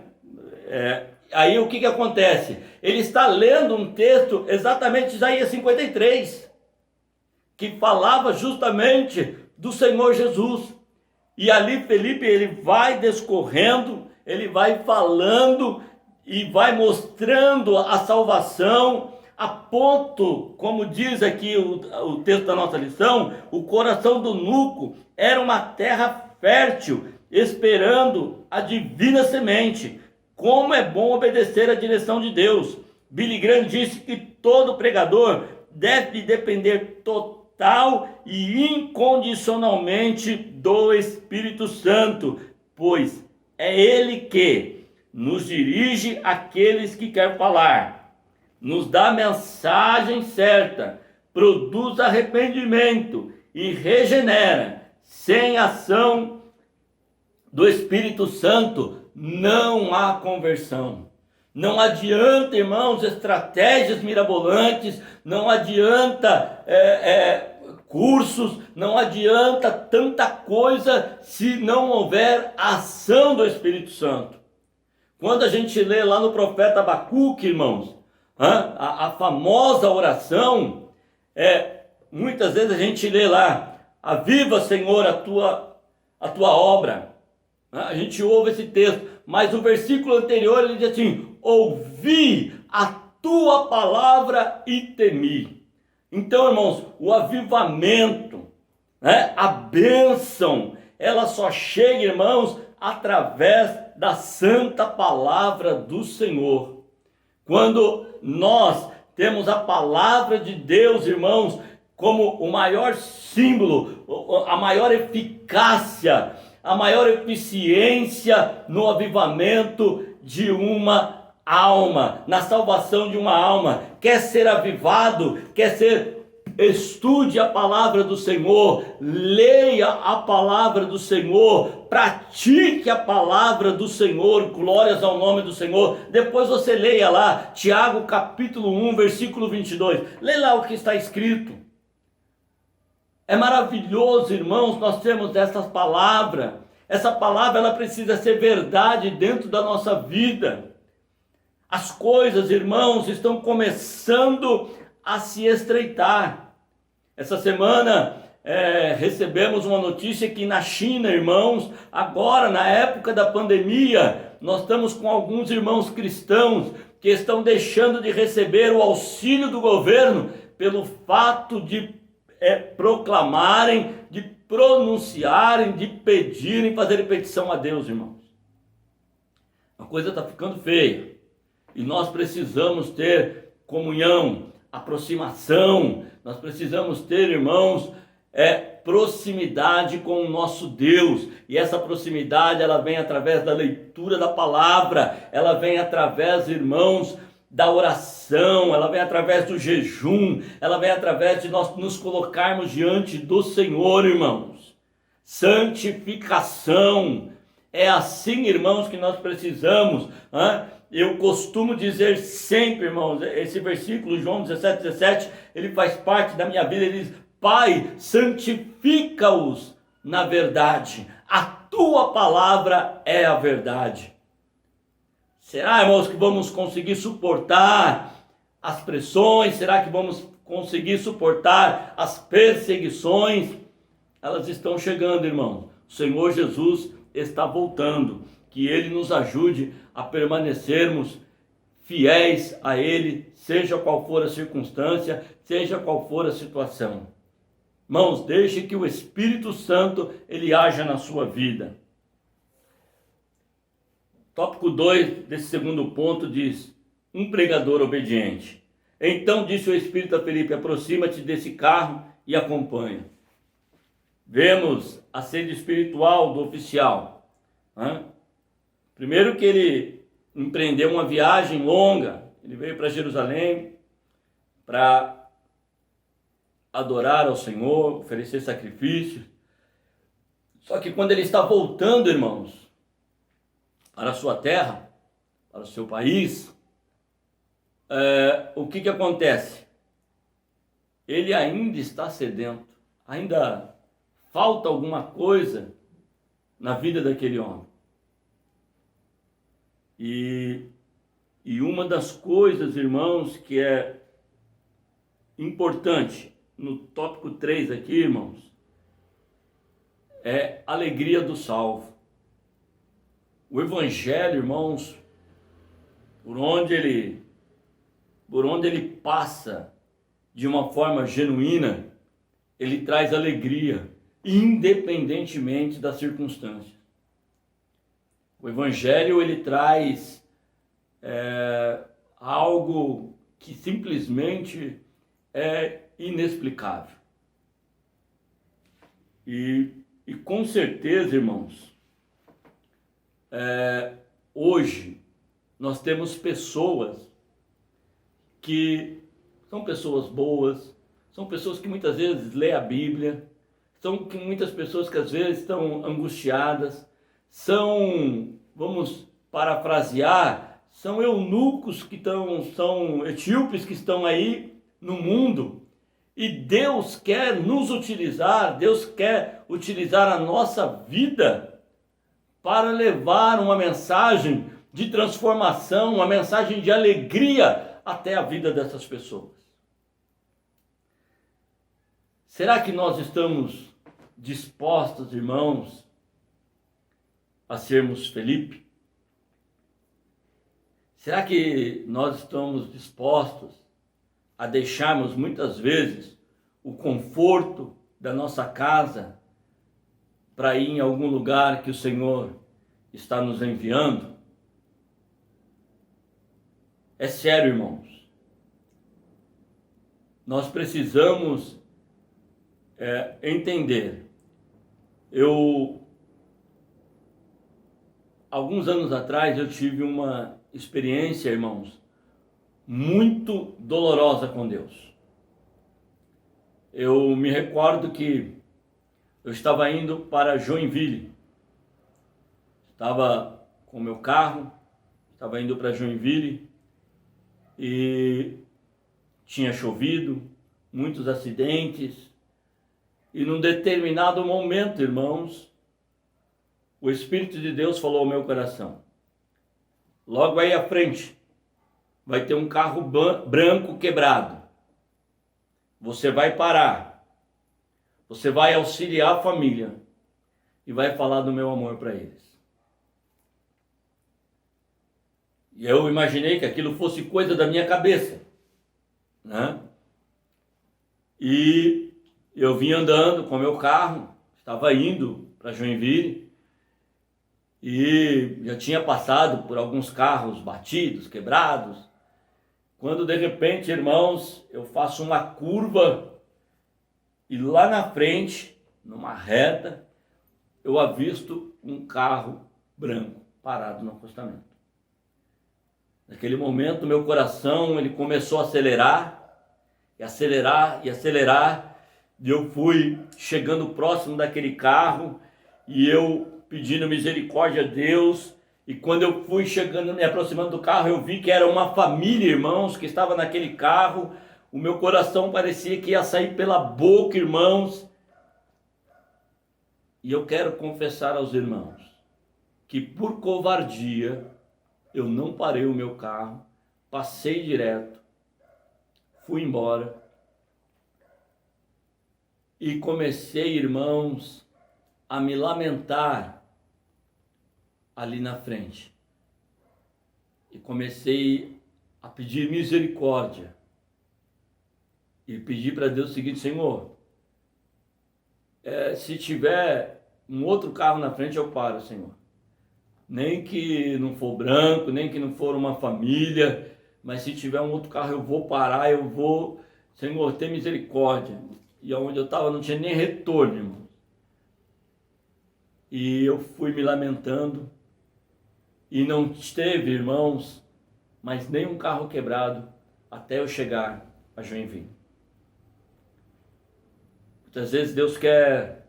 Aí o que acontece? Ele está lendo um texto, exatamente Isaías 53, que falava justamente do Senhor Jesus. E ali Felipe, ele vai discorrendo, ele vai falando e vai mostrando a salvação, a ponto, como diz aqui o texto da nossa lição, o coração do eunuco era uma terra fértil, esperando a divina semente. Como é bom obedecer à direção de Deus. Billy Graham disse que todo pregador deve depender total e incondicionalmente do Espírito Santo, pois é Ele que nos dirige àqueles que quer falar, nos dá a mensagem certa, produz arrependimento e regenera. Sem ação do Espírito Santo não há conversão. Não adianta, irmãos, estratégias mirabolantes, não adianta cursos, não adianta tanta coisa se não houver ação do Espírito Santo. Quando a gente lê lá no profeta Abacuque, irmãos, a famosa oração, muitas vezes a gente lê lá: aviva, Senhor, a tua obra. A gente ouve esse texto, mas o versículo anterior ele diz assim: ouvi a tua palavra e temi. Então, irmãos, o avivamento, a bênção, ela só chega, irmãos, através da santa palavra do Senhor. Quando nós temos a palavra de Deus, irmãos, como o maior símbolo, a maior eficácia, a maior eficiência no avivamento de uma alma, na salvação de uma alma. Quer ser avivado, estude a palavra do Senhor, leia a palavra do Senhor, pratique a palavra do Senhor, glórias ao nome do Senhor. Depois você leia lá, Tiago capítulo 1, versículo 22, leia lá o que está escrito. É maravilhoso, irmãos, nós temos essa palavra ela precisa ser verdade dentro da nossa vida. As coisas, irmãos, estão começando a se estreitar. Essa semana recebemos uma notícia que na China, irmãos, agora na época da pandemia, nós estamos com alguns irmãos cristãos que estão deixando de receber o auxílio do governo pelo fato de proclamarem, de pronunciarem, de pedirem, fazerem petição a Deus, irmãos. A coisa está ficando feia e nós precisamos ter comunhão, aproximação, nós precisamos ter, irmãos, proximidade com o nosso Deus. E essa proximidade, ela vem através da leitura da palavra, ela vem através, irmãos, da oração, ela vem através do jejum, ela vem através de nós nos colocarmos diante do Senhor, irmãos. Santificação, é assim, irmãos, que nós precisamos. Eu costumo dizer sempre, irmãos, esse versículo, João 17, ele faz parte da minha vida. Ele diz: Pai, santifica-os na verdade, a tua palavra é a verdade. Será, irmãos, que vamos conseguir suportar as pressões? Será que vamos conseguir suportar as perseguições? Elas estão chegando, irmãos. O Senhor Jesus está voltando. Que Ele nos ajude a permanecermos fiéis a Ele, seja qual for a circunstância, seja qual for a situação. Irmãos, deixe que o Espírito Santo, ele haja na sua vida. Tópico 2 desse segundo ponto diz: um pregador obediente. Então disse o Espírito a Felipe: aproxima-te desse carro e acompanha. vemos a sede espiritual do oficial, né? Primeiro que ele empreendeu uma viagem longa, ele veio para Jerusalém para adorar ao Senhor, oferecer sacrifícios. Só que quando ele está voltando, irmãos, para a sua terra, para o seu país, o que acontece? Ele ainda está sedento, ainda falta alguma coisa na vida daquele homem. E uma das coisas, irmãos, que é importante no tópico 3 aqui, irmãos, é a alegria do salvo. O Evangelho, irmãos, por onde ele passa de uma forma genuína, ele traz alegria, independentemente das circunstâncias. O Evangelho, ele traz algo que simplesmente é inexplicável. E com certeza, irmãos, hoje nós temos pessoas que são pessoas boas, são pessoas que muitas vezes lêem a Bíblia, são muitas pessoas que às vezes estão angustiadas, são, vamos parafrasear, são eunucos são etíopes que estão aí no mundo, e Deus quer nos utilizar, Deus quer utilizar a nossa vida para levar uma mensagem de transformação, uma mensagem de alegria até a vida dessas pessoas. Será que nós estamos dispostos, irmãos, a sermos Felipe? Será que nós estamos dispostos a deixarmos muitas vezes o conforto da nossa casa para ir em algum lugar que o Senhor está nos enviando? É sério, irmãos. Nós precisamos entender. Alguns anos atrás eu tive uma experiência, irmãos, muito dolorosa com Deus. Eu me recordo que eu estava indo para Joinville. Estava com o meu carro, estava indo para Joinville e tinha chovido, muitos acidentes. E num determinado momento, irmãos, o Espírito de Deus falou ao meu coração: logo aí à frente vai ter um carro branco quebrado. Você vai parar, você vai auxiliar a família e vai falar do meu amor para eles. E eu imaginei que aquilo fosse coisa da minha cabeça, né? E eu vim andando com o meu carro, estava indo para Joinville e já tinha passado por alguns carros batidos, quebrados, quando de repente, irmãos, eu faço uma curva e lá na frente, numa reta, eu avisto um carro branco parado no acostamento. Naquele momento, meu coração ele começou a acelerar, e acelerar, e acelerar, e eu fui chegando próximo daquele carro, e eu pedindo misericórdia a Deus, e quando eu fui chegando, me aproximando do carro, eu vi que era uma família, irmãos, que estava naquele carro. O meu coração parecia que ia sair pela boca, irmãos. E eu quero confessar aos irmãos que por covardia eu não parei o meu carro, passei direto, fui embora e comecei, irmãos, a me lamentar ali na frente. E comecei a pedir misericórdia e pedir para Deus o seguinte: Senhor, se tiver um outro carro na frente eu paro, Senhor. Nem que não for branco, nem que não for uma família, mas se tiver um outro carro eu vou parar, eu vou, Senhor, ter misericórdia. E onde eu estava não tinha nem retorno, irmão. e eu fui me lamentando, e não teve, irmãos, mas nem um carro quebrado até eu chegar a Joinville. Muitas vezes Deus quer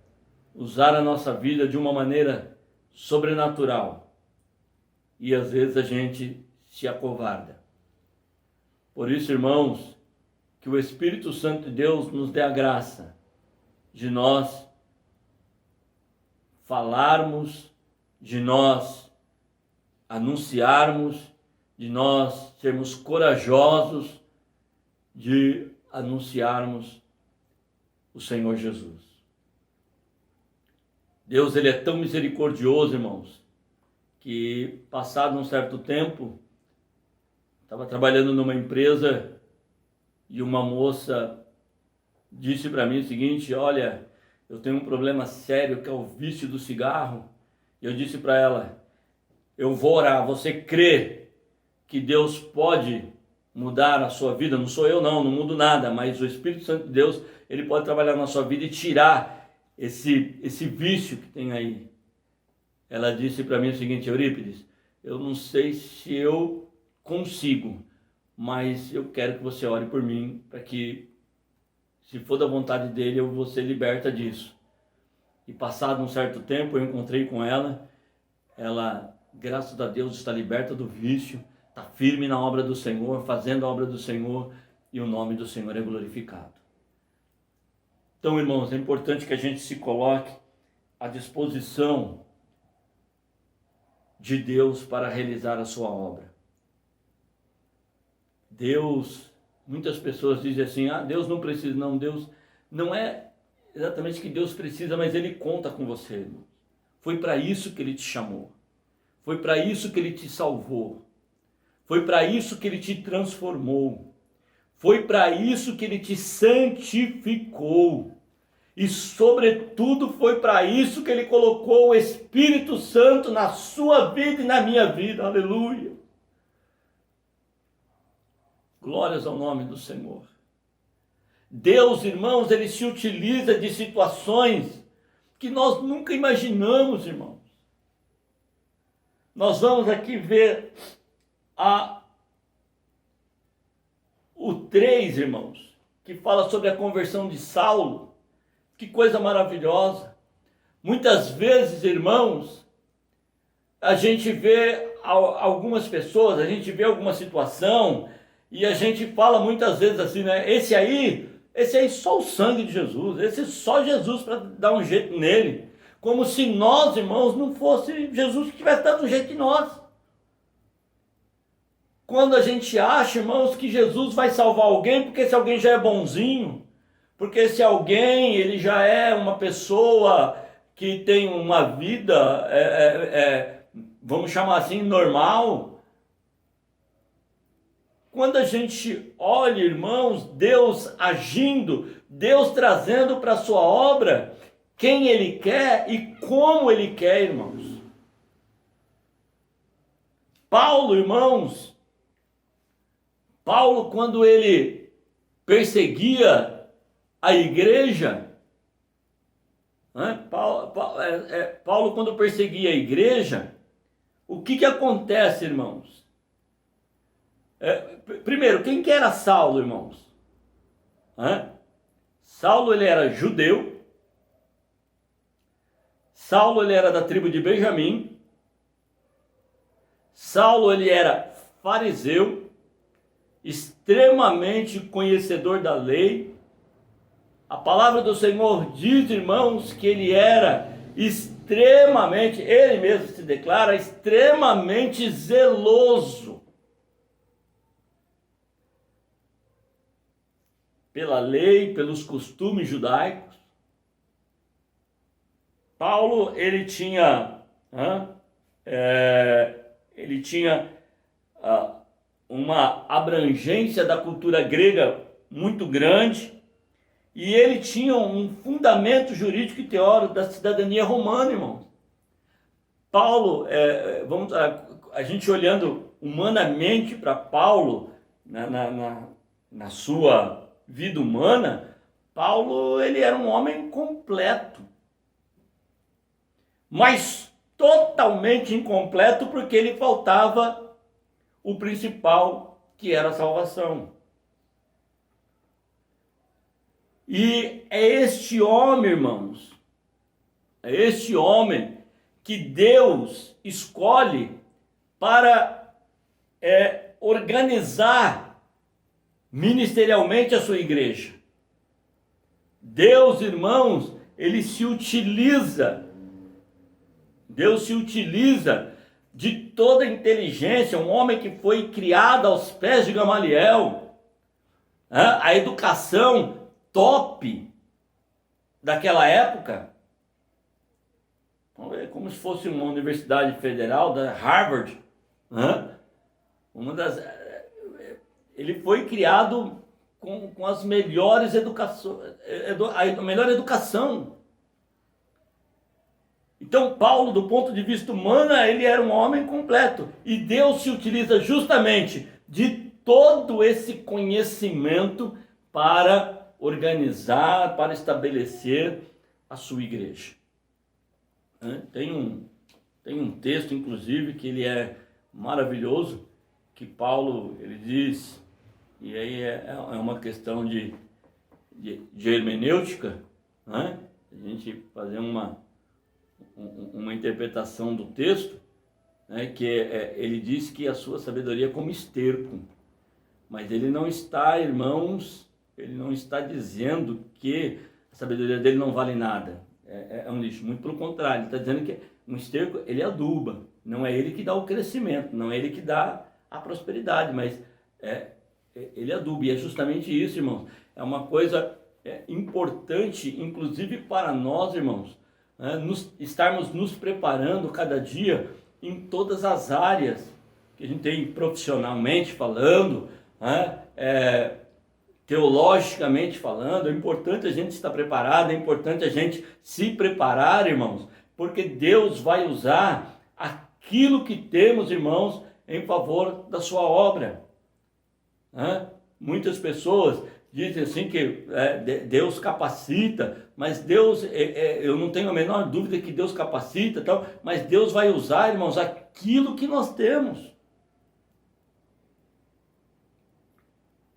usar a nossa vida de uma maneira sobrenatural, e às vezes a gente se acovarda. Por isso, irmãos, que o Espírito Santo de Deus nos dê a graça de nós falarmos, de nós anunciarmos, de nós sermos corajosos de anunciarmos o Senhor Jesus. Deus, ele é tão misericordioso, irmãos, que passado um certo tempo, estava trabalhando numa empresa e uma moça disse para mim o seguinte: olha, eu tenho um problema sério que é o vício do cigarro. E eu disse para ela: eu vou orar, você crê que Deus pode mudar a sua vida? Não sou eu não mudo nada, mas o Espírito Santo de Deus, ele pode trabalhar na sua vida e tirar esse vício que tem aí. Ela disse para mim o seguinte: Eurípides, eu não sei se eu consigo, mas eu quero que você ore por mim, para que, se for da vontade dele, eu vou ser liberta disso. E passado um certo tempo, eu encontrei com ela, graças a Deus, está liberta do vício, está firme na obra do Senhor, fazendo a obra do Senhor, e o nome do Senhor é glorificado. Então, irmãos, é importante que a gente se coloque à disposição de Deus para realizar a sua obra. Deus, muitas pessoas dizem assim: Deus não precisa. Não, Deus não é exatamente que Deus precisa, mas Ele conta com você, irmão. Foi para isso que Ele te chamou. Foi para isso que Ele te salvou. Foi para isso que Ele te transformou. Foi para isso que Ele te santificou. E sobretudo foi para isso que Ele colocou o Espírito Santo na sua vida e na minha vida. Aleluia! Glórias ao nome do Senhor. Deus, irmãos, Ele se utiliza de situações que nós nunca imaginamos, irmãos. Nós vamos aqui ver o 3, irmãos, que fala sobre a conversão de Saulo. Que coisa maravilhosa. Muitas vezes, irmãos, a gente vê algumas pessoas, a gente vê alguma situação, e a gente fala muitas vezes assim, né? Esse aí só o sangue de Jesus, esse só Jesus para dar um jeito nele. Como se nós, irmãos, não fosse Jesus que tivesse dado um jeito em nós. Quando a gente acha, irmãos, que Jesus vai salvar alguém porque esse alguém já é bonzinho, porque esse alguém, ele já é uma pessoa que tem uma vida, vamos chamar assim, normal. Quando a gente olha, irmãos, Deus agindo, Deus trazendo para a sua obra quem Ele quer e como Ele quer, irmãos. Paulo, irmãos, quando ele perseguia a igreja, né? Paulo, quando perseguia a igreja, o que acontece, irmãos? Primeiro, quem que era Saulo, irmãos? Saulo, ele era judeu. Saulo, ele era da tribo de Benjamim. Saulo, ele era fariseu, extremamente conhecedor da lei. A palavra do Senhor diz, irmãos, que ele era extremamente, ele mesmo se declara, extremamente zeloso pela lei, pelos costumes judaicos. Paulo, ele tinha uma abrangência da cultura grega muito grande, e ele tinha um fundamento jurídico e teórico da cidadania romana, irmãos. Paulo, a gente olhando humanamente para Paulo, na sua vida humana, Paulo, ele era um homem completo. mas totalmente incompleto, porque ele faltava o principal, que era a salvação. E é este homem, irmãos, é este homem que Deus escolhe para organizar ministerialmente a sua igreja. Deus, irmãos, Deus se utiliza de toda a inteligência, um homem que foi criado aos pés de Gamaliel, a educação top daquela época, como se fosse uma universidade federal da Harvard, ele foi criado com as melhores educações, a melhor educação. Então Paulo, do ponto de vista humano, ele era um homem completo, e Deus se utiliza justamente de todo esse conhecimento para organizar, para estabelecer a sua igreja. Tem um texto, inclusive, que ele é maravilhoso, que Paulo, ele diz, e aí é uma questão de hermenêutica, né? A gente fazer uma interpretação do texto, né? Que ele diz que a sua sabedoria é como esterco, mas ele não está, irmãos, ele não está dizendo que a sabedoria dele não vale nada. É um lixo, muito pelo contrário, ele está dizendo que um esterco, ele aduba, não é ele que dá o crescimento, não é ele que dá a prosperidade, mas ele aduba, e é justamente isso, irmãos, é uma coisa importante, inclusive para nós, irmãos, estarmos nos preparando cada dia em todas as áreas que a gente tem profissionalmente falando, teologicamente falando. É importante a gente estar preparado, é importante a gente se preparar, irmãos, porque Deus vai usar aquilo que temos, irmãos, em favor da sua obra. Muitas pessoas dizem assim que Deus capacita, mas Deus, eu não tenho a menor dúvida que Deus capacita, mas Deus vai usar, irmãos, aquilo que nós temos.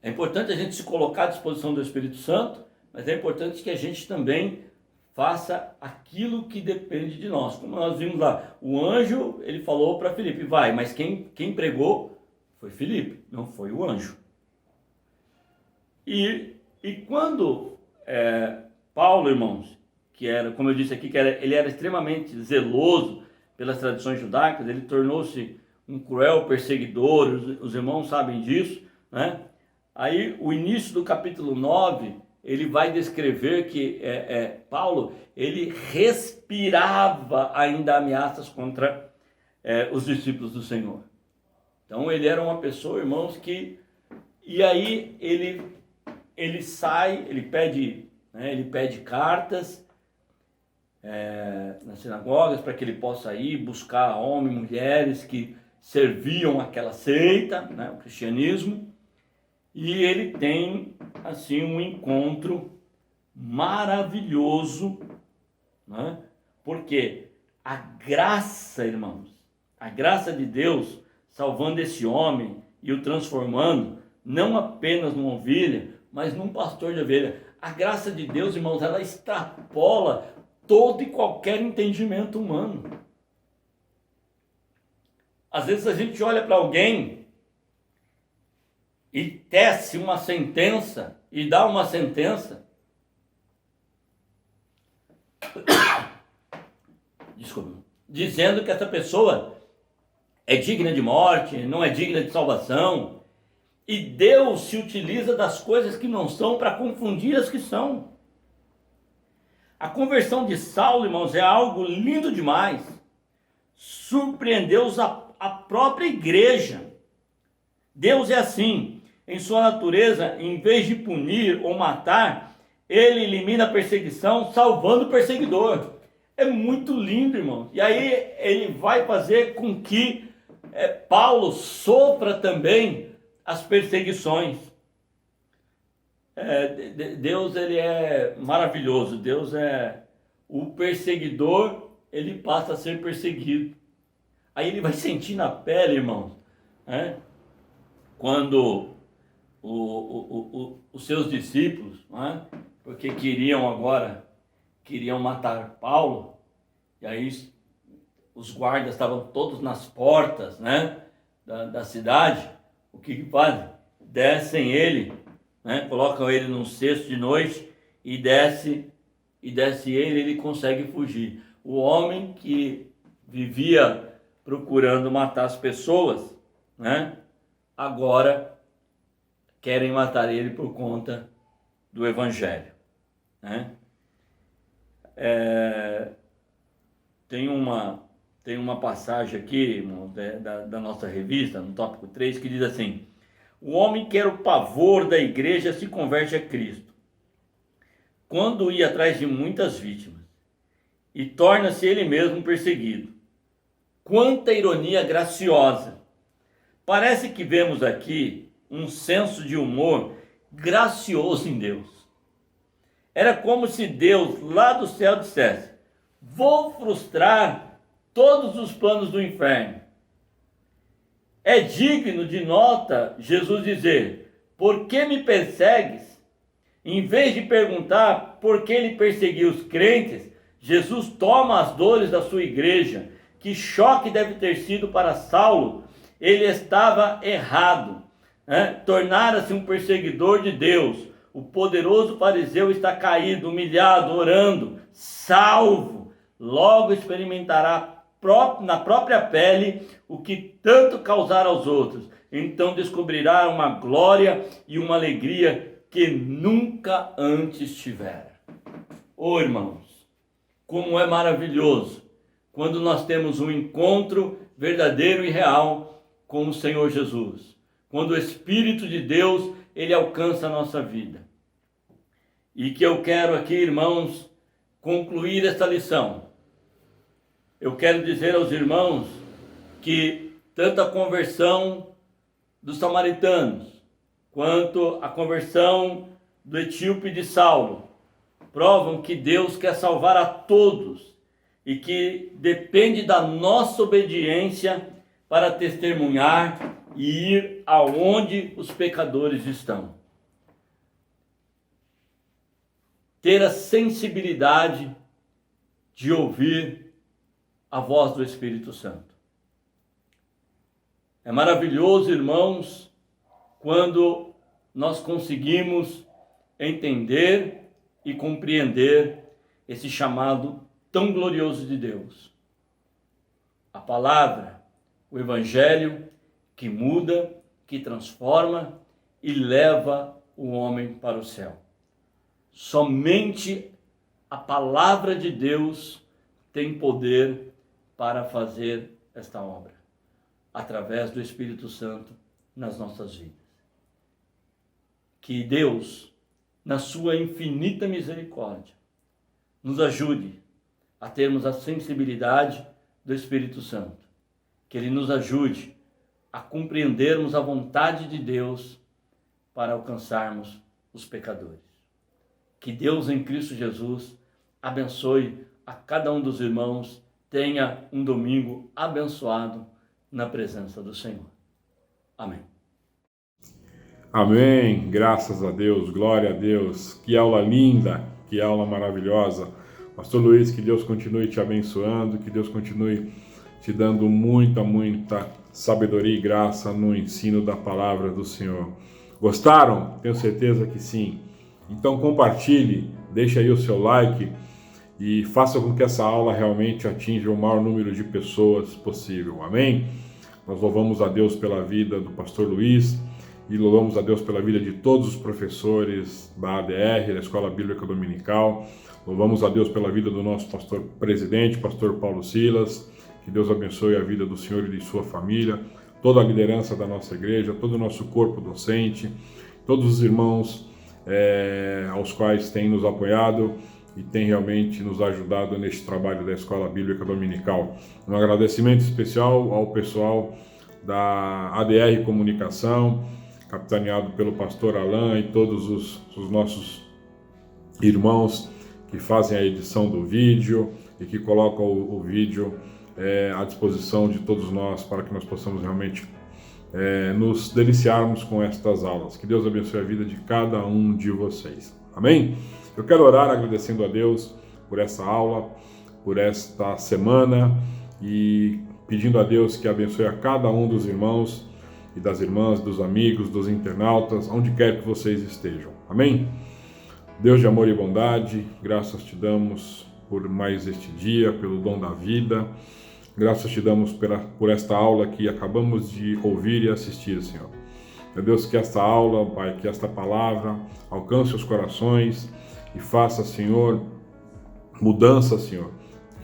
É importante a gente se colocar à disposição do Espírito Santo, mas é importante que a gente também faça aquilo que depende de nós. Como nós vimos lá, o anjo, ele falou para Filipe, vai, mas quem pregou foi Filipe, não foi o anjo. E quando Paulo, irmãos, que era, como eu disse aqui, ele era extremamente zeloso pelas tradições judaicas, ele tornou-se um cruel perseguidor, os irmãos sabem disso, né? Aí o início do capítulo 9, ele vai descrever que Paulo, ele respirava ainda ameaças contra os discípulos do Senhor. Então ele era uma pessoa, irmãos, e aí ele sai, ele pede cartas nas sinagogas para que ele possa ir buscar homens e mulheres que serviam aquela seita, né, o cristianismo. E ele tem, assim, um encontro maravilhoso, né? Porque a graça, irmãos, a graça de Deus salvando esse homem e o transformando, não apenas numa ovelha, mas num pastor de ovelha. A graça de Deus, irmãos, ela extrapola todo e qualquer entendimento humano. Às vezes a gente olha para alguém e tece uma sentença, e dá uma sentença, desculpa, dizendo que essa pessoa é digna de morte, não é digna de salvação, e Deus se utiliza das coisas que não são para confundir as que são. A conversão de Saulo, irmãos, é algo lindo demais, surpreendeu a própria igreja. Deus é assim, em sua natureza, em vez de punir ou matar, ele elimina a perseguição, salvando o perseguidor. É muito lindo, irmão. E aí ele vai fazer com que Paulo sofra também as perseguições. Deus, ele é maravilhoso. Deus é o perseguidor, ele passa a ser perseguido. Aí ele vai sentir na pele, irmãos, né? Quando os seus discípulos, né? Porque queriam matar Paulo, e aí os guardas estavam todos nas portas, né, da cidade. O que fazem? Descem ele, né, colocam ele num cesto de noite e desce ele consegue fugir. O homem que vivia procurando matar as pessoas, né, agora querem matar ele por conta do Evangelho, né? Tem uma passagem aqui, irmão, da nossa revista, no tópico 3, que diz assim: o homem que era o pavor da igreja se converte a Cristo, quando ia atrás de muitas vítimas, e torna-se ele mesmo perseguido. Quanta ironia graciosa! Parece que vemos aqui um senso de humor gracioso em Deus. Era como se Deus lá do céu dissesse: vou frustrar todos os planos do inferno. É digno de nota Jesus dizer: por que me persegues? Em vez de perguntar por que ele perseguiu os crentes, Jesus toma as dores da sua igreja. Que choque deve ter sido para Saulo. Ele estava errado, né? Tornara-se um perseguidor de Deus. O poderoso fariseu está caído, humilhado, orando, salvo. Logo experimentará na própria pele o que tanto causar aos outros. Então descobrirá uma glória e uma alegria que nunca antes tivera. Oh, irmãos, como é maravilhoso quando nós temos um encontro verdadeiro e real com o Senhor Jesus. Quando o Espírito de Deus, ele alcança a nossa vida. E que eu quero aqui, irmãos, concluir esta lição. Eu quero dizer aos irmãos que tanto a conversão dos samaritanos, quanto a conversão do etíope de Saulo, provam que Deus quer salvar a todos e que depende da nossa obediência para testemunhar e ir aonde os pecadores estão. Ter a sensibilidade de ouvir a voz do Espírito Santo. É maravilhoso, irmãos, quando nós conseguimos entender e compreender esse chamado tão glorioso de Deus. A palavra, o Evangelho, que muda, que transforma e leva o homem para o céu. Somente a palavra de Deus tem poder para fazer esta obra, através do Espírito Santo nas nossas vidas. Que Deus, na sua infinita misericórdia, nos ajude a termos a sensibilidade do Espírito Santo. Que Ele nos ajude a compreendermos a vontade de Deus para alcançarmos os pecadores. Que Deus em Cristo Jesus abençoe a cada um dos irmãos. Tenha um domingo abençoado na presença do Senhor. Amém. Amém. Graças a Deus. Glória a Deus. Que aula linda. Que aula maravilhosa. Pastor Luiz, que Deus continue te abençoando, que Deus continue te dando muita sabedoria e graça no ensino da palavra do Senhor. Gostaram? Tenho certeza que sim. Então compartilhe, deixe aí o seu like e faça com que essa aula realmente atinja o maior número de pessoas possível. Amém? Nós louvamos a Deus pela vida do pastor Luiz e louvamos a Deus pela vida de todos os professores da ADR, da Escola Bíblica Dominical. Louvamos a Deus pela vida do nosso pastor presidente, pastor Paulo Silas. Que Deus abençoe a vida do senhor e de sua família, toda a liderança da nossa igreja, todo o nosso corpo docente, todos os irmãos aos quais tem nos apoiado e tem realmente nos ajudado neste trabalho da Escola Bíblica Dominical. Um agradecimento especial ao pessoal da ADR Comunicação, capitaneado pelo pastor Alain e todos os nossos irmãos que fazem a edição do vídeo, e que coloca o vídeo à disposição de todos nós para que nós possamos realmente nos deliciarmos com estas aulas. Que Deus abençoe a vida de cada um de vocês. Amém? Eu quero orar agradecendo a Deus por essa aula, por esta semana e pedindo a Deus que abençoe a cada um dos irmãos e das irmãs, dos amigos, dos internautas, onde quer que vocês estejam. Amém? Deus de amor e bondade, graças te damos por mais este dia, pelo dom da vida. Graças te damos por esta aula que acabamos de ouvir e assistir, Senhor. Meu Deus, que esta aula, Pai, que esta palavra alcance os corações e faça, Senhor, mudança, Senhor,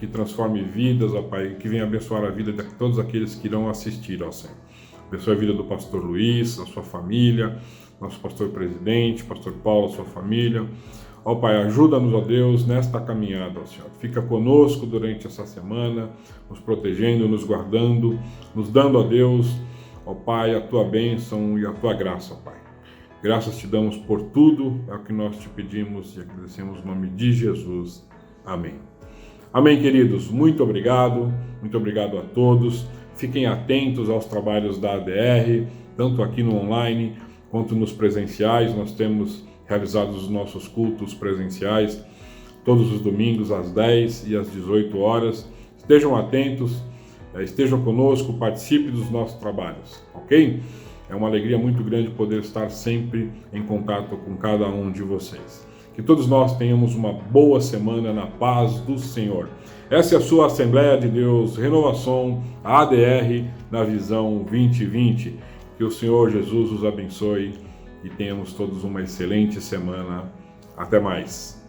que transforme vidas, ó Pai, que venha abençoar a vida de todos aqueles que irão assistir, ó Senhor. Abençoe a vida do pastor Luiz, a sua família, nosso pastor presidente, pastor Paulo, a sua família. Ó Pai, ajuda-nos, ó Deus, nesta caminhada, ó Senhor. Fica conosco durante essa semana, nos protegendo, nos guardando, nos dando, ó Deus, ó Pai, a tua bênção e a tua graça, ó Pai. Graças te damos por tudo, é o que nós te pedimos e agradecemos no nome de Jesus. Amém. Amém, queridos. Muito obrigado a todos. Fiquem atentos aos trabalhos da ADR, tanto aqui no online quanto nos presenciais. Nós temos realizado os nossos cultos presenciais todos os domingos às 10 e às 18 horas. Estejam atentos, estejam conosco, participe dos nossos trabalhos, ok? É uma alegria muito grande poder estar sempre em contato com cada um de vocês. Que todos nós tenhamos uma boa semana na paz do Senhor. Essa é a sua Assembleia de Deus, Renovação, ADR, na Visão 2020. Que o Senhor Jesus os abençoe e tenhamos todos uma excelente semana. Até mais.